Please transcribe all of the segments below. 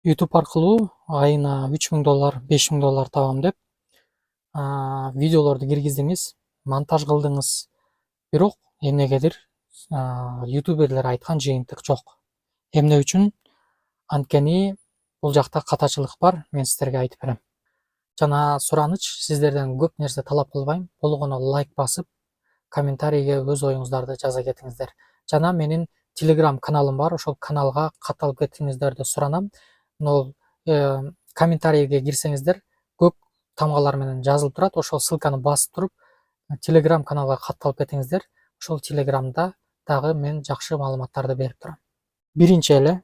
YouTube аркылуу айына $3000, $5000 табам деп видеолорду киргиздиңиз, монтаж кылдыңыз. Бирок эмнегедир ютуберлер айткан жыйынтык жок. Эмне үчүн? Анткени бул жакта катачылык бар, мен сиздерге айтып берем. Жана сураныч, сиздерден көп нерсе талап кылбайм. Болгону лайк басып, комментарийге өз оюңуздарды жаза кетиңиздер. Жана менин Telegram каналым бар, ошол каналга катталып кетиңиздерди суранам. Ол комментарийге кирсеңиздер, көк тамгалар менен жазылып турат. Ошол ссылканы басып туруп, Telegram каналга катталып кетиңиздер. Ошол Telegramда дагы мен жакшы маалыматтарды берип турам. Биринчи эле,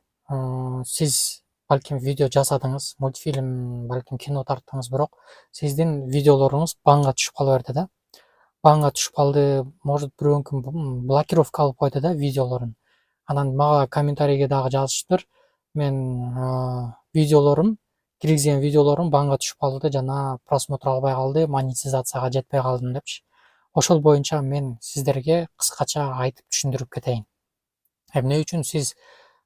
сиз балким видео жасадыңыз, мультфильм, балким кино тарттыңыз, бирок сиздин видеолоруңуз банга түшүп кала берди да. Банга түшүп калды, может бирөөнүкү блокировка алып койду да видеолорун. Анан мага комментарийге дагы жазышыптыр. Мен видеолорум, киргизген видеолорум банга түшүп калды жана просмотр албай калды, монетизацияга жетпей калдым депчи. Ошол боюнча мен сиздерге кыскача айтып түшүндүрүп кетейин. Эмне үчүн сиз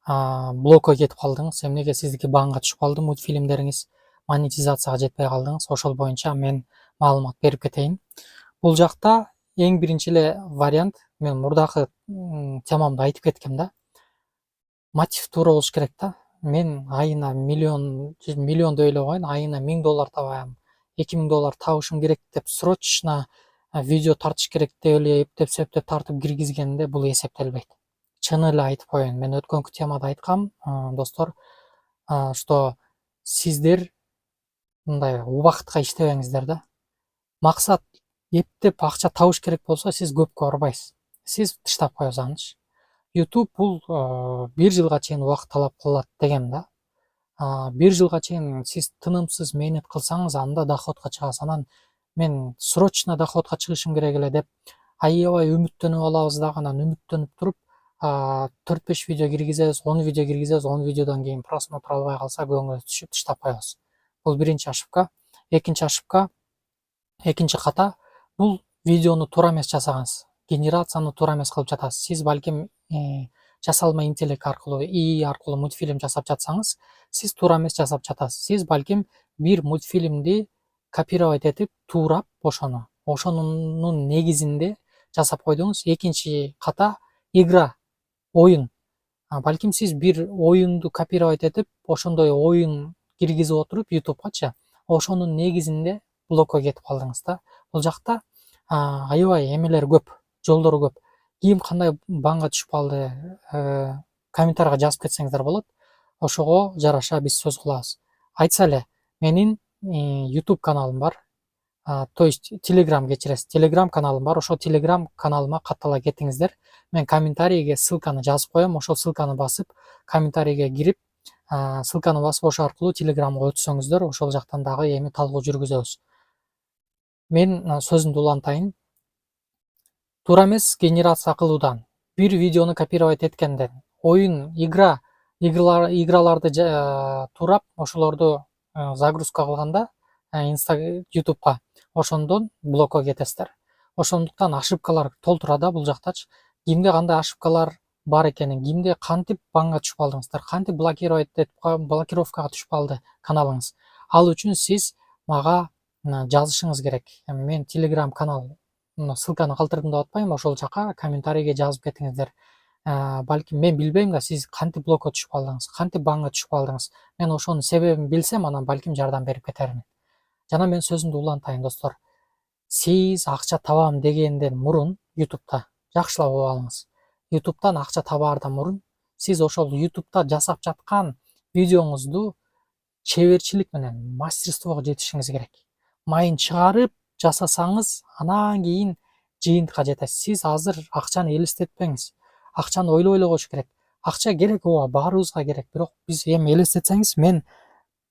блокко кетип калдыңыз, эмнеге сиздики банга түшүп калды мультфильмдериңиз, монетизацияга жетпей калдыңыз, ошол боюнча мен маалымат берип кетейин. Бул жакта эң биринчи эле вариант, мен мурдакы темамда айтып кеткем да. Мотив туура болуш керек да. Мен айына миллиондой эле коеюн, айына $1000 табайм, $2000 табышым керек деп срочно видео тартыш керек деп эле эптеп тартып киргизгенде бул эсептелбейт. Чын эле айтып коеюн, мен өткөнкү темада айткам, достор, что сиздер мындай убакытка иштебеңиздер да. Максат эптеп акча табыш керек болсо, сиз көпкө барбайсыз. Сиз тыштап коесуңуз. YouTube бул 1 жылга чейин убакыт талап кылат дегем да. 1 жылга чейин сиз тынымсыз менет кылсаңыз, анда доходко чыгасыз. Анан мен срочно доходко чыгышым керек эле деп аябай үмүттөнүп алабыз дагы, анан үмүттөнүп туруп 4-5 видео киргизебиз, 10 видео киргизебиз, 10 видеодон кийин просмотр албай калса көңүлүбүз түшүп тыштап коебуз. Бул биринчи ошибка. Экинчи ошибка, экинчи ката, бул видеону туура эмес жасагансыз. Генерацияны туура эмес кылып жатасыз. Сиз балким жасалма интеллект аркылуу, ИИ аркылуу мультфильм жасап жатсаңыз, сиз туура эмес жасап жатасыз. Сиз балким бир мультфильмди копировать этип, туурап ошонун негизинде жасап койдуңуз. Экинчи ката, игра, оюн. Балким сиз бир оюнду копировать этип, ошондой оюн киргизип отуруп YouTube'гачы, ошонун негизинде блокко кетип калдыңыз да. Бул жакта аябай эмелер көп, жолдору көп. Ким кандай банга түшүп калды, комментарийга жазып кетсеңиздер болот. Ошого жараша биз сөз кылабыз. Айтса эле, менин YouTube каналым бар. То есть Telegram кечиресиз. Telegram каналым бар. Ошол Telegram каналыма каттала кетиңиздер. Мен комментарийге ссылканы жазып коем. Ошол ссылканы басып, комментарийге кирип, ссылканы басып, ошол аркылуу Telegramга өтсөңүздөр, ошол жактан дагы эми талкуу жүргүзөбүз. Мен сөзүмдү улантайын. Туура эмес генерация кылуудан, бир видеону копировать эткенден, оюн, играларды туурап, ошолорду загрузка кылганда YouTube'га, ошондон блокко кетесиздер. Ошондуктан ошибкалар толтура да бул жактачы. Кимде кандай ошибкалар бар экенин, кимде кантип банга түшүп калдыңыздар, кантип блокировкага түшүп калды каналыңыз. Ал үчүн сиз мага жазышыңыз керек. Мен Telegram канал ссылканы калтырдым деп атпайм, ошол жака комментарийге жазып кетиңиздер. Балким мен билбейм да, сиз кантип блокко түшүп калдыңыз, кантип банга түшүп калдыңыз. Мен ошонун себебин билсем, анан балким жардам берип кетермин. Жана мен сөзүмдү улантайын, достор. Сиз акча табам дегенден мурун YouTube'да жакшылап угуп алыңыз. YouTube'дан акча табаардан мурун сиз ошол YouTube'да жасап жаткан видеоңузду чеберчилик менен, мастерствого жетишиңиз керек. Майын чыгарып жасасаңыз, анан кийин жыйынтыкка жетесиз. Сиз азыр акчаны элестетпеңиз. Акчаны ойлой эле коюш керек. Акча керек, ооба, баарыбызга керек. Бирок биз эми элестетсеңиз, мен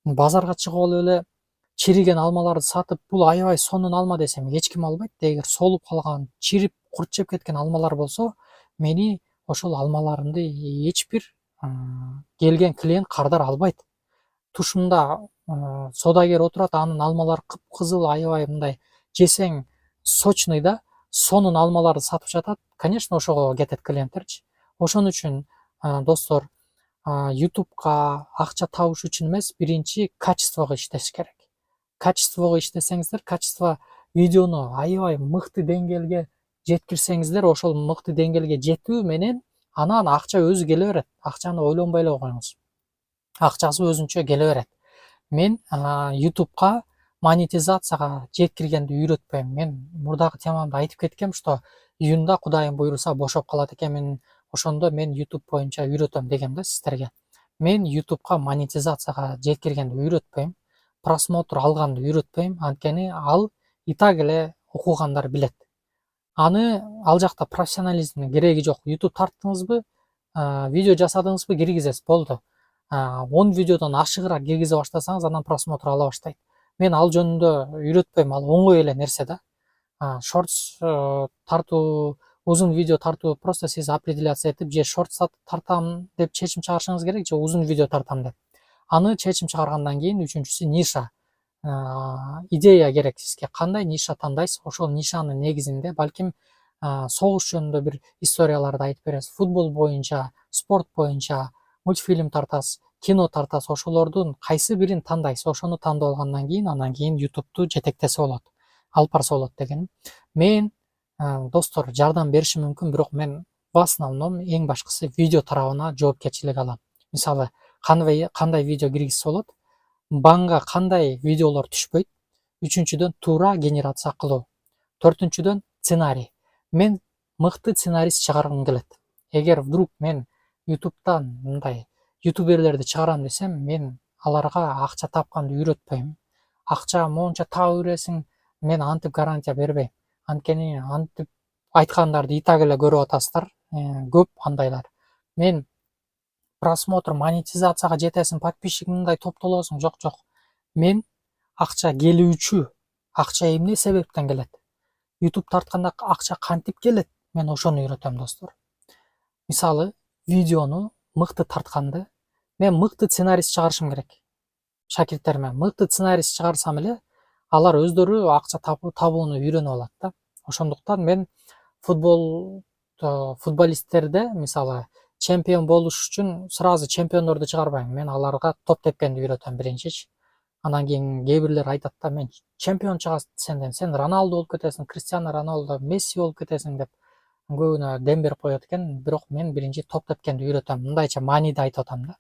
базарга чыгып алып эле чириген алмаларды сатып, бул аябай сонун алма десем, эч ким албайт. Эгер солуп калган, чирип, курт жеп кеткен алмалар болсо, мени ошол алмаларымды эч бир келген клиент кардар албайт. Тушунда содагер отурат, анын алмалары кыпкызыл, аябай мындай жесең сочный да, сонун алмаларды сатып жатат. Конечно, ошого кетет клиенттерчи. Ошон үчүн, достор, YouTube'га акча табыш үчүн эмес, биринчи качествого иштеш керек. Качествого иштесеңиздер, качество видеону аябай мыкты деңгээлге жеткирсеңиздер, ошол мыкты деңгээлге жетүү менен анан акча өзү келе берет. Акчаны ойлонбой эле коюңуз. Акчасы өзүнчө келе берет. Мен YouTube'га монетизацияга жеткиргенди үйрөтпөйм. Мен мурдагы темамда айтып кеткем, что июнда Кудайым буйруса бошоп калат экенмин. Ошондо мен YouTube боюнча үйрөтөм дегем да сиздерге. Мен YouTube'га монетизацияга жеткиргенди үйрөтпөйм. Просмотр алганды үйрөтпөйм. Анткени ал и так эле окугандар билет. Аны ал жакта профессионализмдин кереги жок. YouTube тарттыңызбы, видео жасадыңызбы, киргизесиз, болду. 10 видеодон ашыгыраак киргизе баштасаңыз, анан просмотр ала баштайт. Мен ал жөнүндө үйрөтпөйм, ал оңой эле нерсе да. Шортс тартуу, узун видео тартуу, просто сиз определяция этип, же шортс тартам деп чечим чыгарышыңыз керек, же узун видео тартам деп. Аны чечим чыгаргандан кийин үчүнчүсү ниша. Идея керек сизге, кандай ниша тандайсыз, ошол нишанын негизинде балким согуш жөнүндө бир историяларды айтып бересиз, футбол боюнча, спорт боюнча, мультфильм тартасыз, кино тартасыз, ошолордун кайсы бирин тандайсыз, ошону тандап алгандан кийин анан кийин YouTube'ду жетектесе болот, алып барса болот дегеним. Мен достор жардам беришим мүмкүн, бирок мен в основном эң башкысы видео тарабына жоопкерчилик алам. Мисалы, кандай видео киргизсе болот, банга кандай видеолор түшпөйт, үчүнчүдөн туура генерация кылуу, төртүнчүдөн сценарий. Мен мыкты сценарист чыгаргым келет. Эгер вдруг мен YouTube'дан мындай ютуберлерди чыгарам десем, мен аларга акча тапканды үйрөтпөйм. Акча монча таба бересиң, мен антип гарантия бербейм. Анткени антип айткандарды и так эле көрүп атасыздар, көп андайлар. Мен просмотр, монетизацияга жетесиң, подписчик мындай топтолосуң, жок. Мен акча келүүчү, акча эмне себептен келет? YouTube тартканда акча кантип келет? Мен ошону үйрөтөм, достор. Мисалы, видеону мыкты тартканды мен мыкты сценарист чыгарышым керек. Шакирттериме мыкты сценарист чыгарсам эле, алар өздөрү акча табууну үйрөнүп алат да. Ошондуктан мен футболисттерде, мисалы, чемпион болуш үчүн сразу чемпиондорду чыгарбайм. Мен аларга топ тепкенди үйрөтөм биринчичи. Анан кийин кээ бирлер айтат да, мен чемпион чыгасың сенден, сен Роналдо болуп кетесиң, Криштиано Роналдо, Месси болуп кетесиң деп көбүнө дем берип коет экен. Бирок мен биринчи топ тепкенди үйрөтөм. Мындайча мааниде айтып атам да.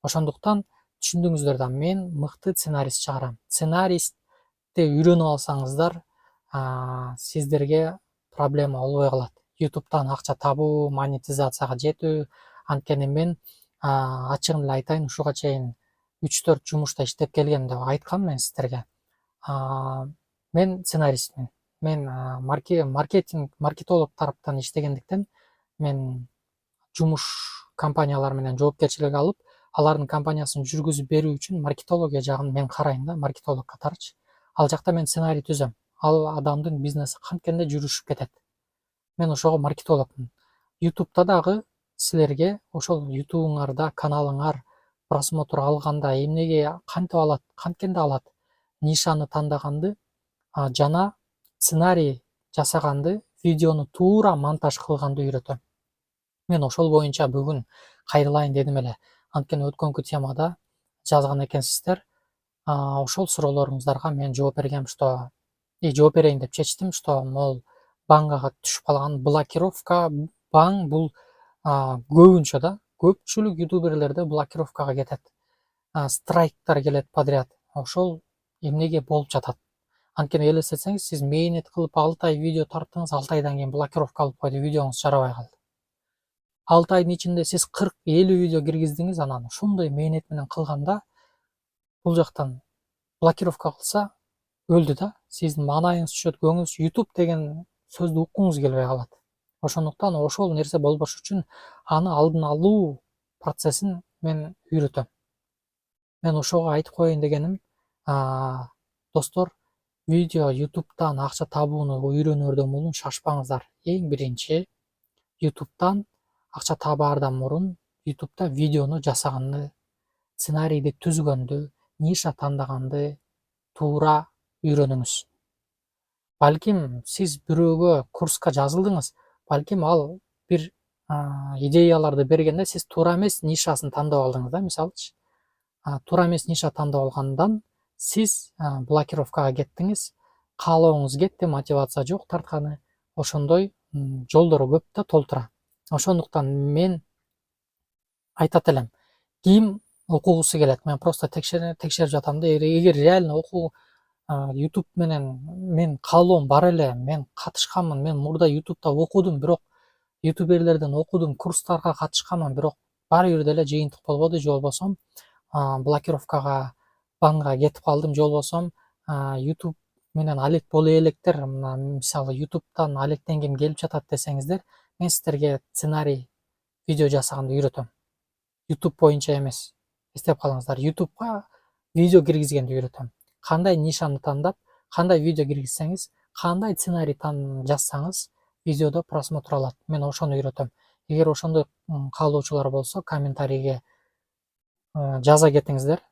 Ошондуктан түшүндүңүздөр да, мен мыкты сценарист чыгарам. Сценаристти үйрөнүп алсаңыздар, сиздерге проблема болбой калат. YouTube'дан акча табуу, монетизацияга жетүү. Анткени мен ачыгын эле айтайын, ушуга чейин 3-4 жумушта иштеп келгем деп айткам мен сиздерге. Мен сценаристмин. Мен маркетолог тараптан иштегендиктен мен жумуш компаниялар менен жоопкерчилик алып, алардын компаниясын жүргүзүп берүү үчүн маркетология жагын мен карайм да, маркетолог катарчы. Ал жакта мен сценарий түзөм. Ал адамдын бизнеси канткенде жүрүшүп кетет. Мен ошого маркетологмун. YouTube'да дагы силерге ошол YouTube'уңарда, каналыңар просмотр алганда эмнеге кантип алат, канткенде алат, нишаны тандаганды, жана сценарий жасаганды, видеону туура монтаж кылганды үйрөтөм. Мен ошол боюнча бүгүн кайрылайын дедим эле. Анткени өткөнкү темада жазган экенсиздер. Ошол суроолоруңуздарга мен жооп бергем, что жооп берейин деп чечтим, что мол бангага түшүп калган блокировка, банк бул көбүнчө да, көпчүлүк ютуберлерде блокировкага кетет. Страйктар келет подряд. Ошол эмнеге болуп жатат? Анткени элестетсеңиз, сиз мэйнет кылып 6 ай видео тарттыңыз, 6 айдан кийин блокировка алып койду, видеоңуз жарабай калды. 6 айдын ичинде сиз 40-50 видео киргиздиңиз, анан ушундай мэйнет менен кылганда бул жактан блокировка кылса өлдү да. Сиздин маанайыңыз түшөт, көңүлүңүз, YouTube деген сөздү уккуңуз келбей калат. Ошондуктан ошол нерсе болбош үчүн аны алдын алуу процессин мен үйрөтөм. Мен ошого айтып коеюн дегеним, достор, видео YouTube'дан акча табууну үйрөнөрдөн мурун шашпаңыздар. Эң биринчи YouTube'дан акча табаардан мурун YouTube'да видеону жасаганды, сценарийди түзгөндү, ниша тандаганды туура үйрөнүңүз. Балким сиз бирөөгө курска жазылдыңыз, балким ал бир идеяларды бергенде сиз туура эмес нишасын тандап алдыңыз да, мисалычы. Туура эмес ниша тандап алгандан сиз блокировкага кеттиңиз, каалооңуз кетти, мотивация жок тартканы. Ошондой жолдору көп да толтура. Ошондуктан мен айтат элем, ким окугусу келет, мен просто текшерип жатам да, эгер реально окуу YouTube менен мен каалоом бар эле, мен катышканмын, мен мурда YouTube'да окудум, бирок ютуберлерден окудум, курстарга катышканмын, бирок баары бир деле жыйынтык болбоду, же болбосо блокировкага, банга кетип калдым, же болбосо YouTube менен алек боло электер, мына мисалы YouTube'дан алектенгим келип жатат десеңиздер, мен сиздерге сценарий видео жасаганды үйрөтөм. YouTube боюнча эмес. Эстеп калыңыздар, YouTube'га видео киргизгенди үйрөтөм. Кандай нишаны тандап, кандай видео киргизсеңиз, кандай сценарий жазсаңыз, видеодо просмотр алат. Мен ошону үйрөтөм. Эгер ошондой каалоочулар болсо, комментарийге жаза кетиңиздер.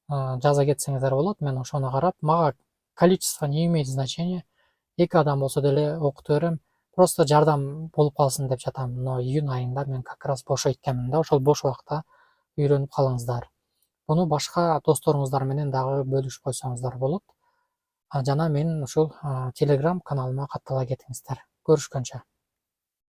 Жаза кетсеңиздер болот. Мен ошону карап, мага количество не имеет значения. 2 адам болсо деле окутуп берем. Просто жардам болуп калсын деп жатам. Но июнь айында мен как раз бош өткөнмүн да, ошол бош убакта үйрөнүп калыңыздар. Буну башка досторуңуздар менен дагы бөлүшүп койсоңуздар болот. Жана менин ушул Telegram каналыма каттала кетиңиздер. Көрүшкөнчө.